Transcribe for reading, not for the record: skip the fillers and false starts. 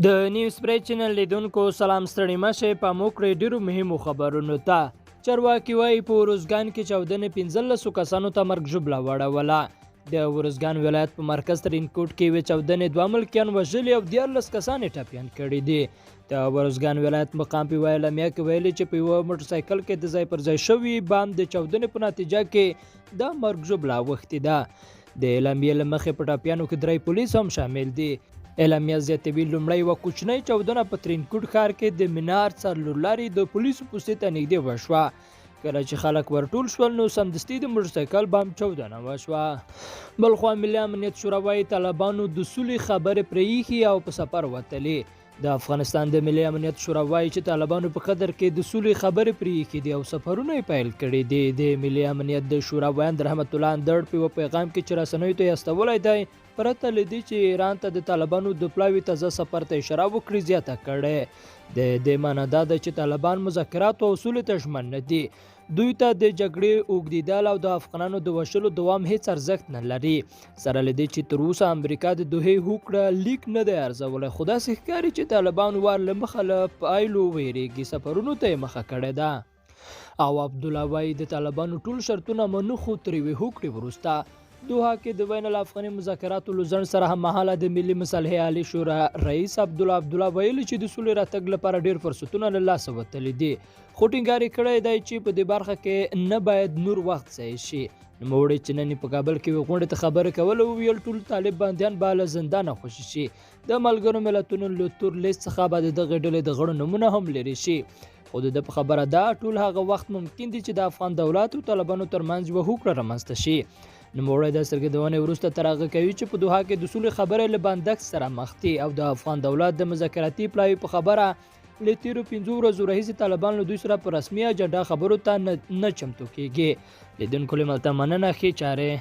د نیوز پری چینل لیدونکو سلام ستړي مشه په موکړې ډیرو مهمو خبرونو ته چرواکي وایي په وروزګان کې 14 کسانو ته مرګ ژوبله وړوله. د وروزګان ولایت په مرکز ترینکوټ کې 14 دوه ملکیان وژلي او 14 کسان یې ټپیان کړي دي. د وروزګان ولایت مقام په ویلامیا کې ویلي چې په یوه موټرسایکل کې د ځای پر ځای شوي بام د 14 په نتیجه کې د مرګ ژوبله اوښتې ده. د اعلامیې له مخې په ټپیانو کې 3 پولیس هم شامل دي. اعلامیه زیاتوي لومړی یوه کوچنۍ چاودنه په ترینکوټ ښار کې د مینار څلورلارې د پولیسو پوستې ته نږدې وشوه. کله چې خلک ورټول شول نو سمدستي د موټرسایکل بام چاودنه وشوه. بلخوا ملي امنیت شورا وایي طالبانو د سولې خبرې پرې ایښي او په سفر وتلي. د افغانستان د ملي امنیت شورا وایي چې طالبانو په قدر کې د سولې خبرې پرې ایښي دي او سفرونه یې پیل کړي دي. د ملي امنیت د شورا ویاند رحمت الله اندړ په یوه پیغام کې چې رسنیو ته یې استولی دی پرته له دې چې ایران ته د طالبانو د پلاوي تازه سفر ته اشاره وکړي زیاته کړې. د دې معنا دا ده چې طالبان مذاکرات او اصولو ته ژمن نه دي. دوی ته د جګړې اوږدېدل او د افغانانو د وژلو دوام هیڅ ارزښت نه لري. سره له دې چې تر اوسه امریکا د دوحې هوکړه لیک نه دی ارزولی، خو داسې ښکاري چې طالبان وار له مخه له پایلو ویریږي، سفرونو ته یې مخه کړې ده. او عبدالله وایي د طالبانو ټول شرطونه منو، خو تر یوې هوکړې وروسته دوحه کې د بین الافغاني مذاکراتو له ځنډ سره هممهاله د ملي مصالحې عالي شورا رئیس عبدالله ویلي چې د سولې راتګ لپاره ډېر فرصتونه له لاسه وتلي دي، خو ټینګار یې کړی دی چې په دې برخه کې نه باید نور وخت ضایع شي. نوموړی چې نن په کابل کې غونډې ته خبرې کوله وویل ټول طالب بندیان به له زندانه خوشي شي. د ملګرو ملتونو له تور لیست څخه به د دغې ډلې د غړو نومونه هم لرې شي. خو د په خبره ده ټول هغه وخت ممکن دي چې د افغان دولت او طالبانو ترمنځ یوه هوکړه رامنځته شي. نوموړی د څرګندونې وروسته تر هغه کوي چې په دوحه کې د سولې خبرې له بندښت سره مخ دي او د افغان دولت د مذاکراتي پلاوي په خبره له تیرو 5 ورځو راهیسې طالبان له دوی سره په رسمي اجنډا خبرو ته نه چمتو کیږي. لیدونکو له ملته مننه، ښې چارې.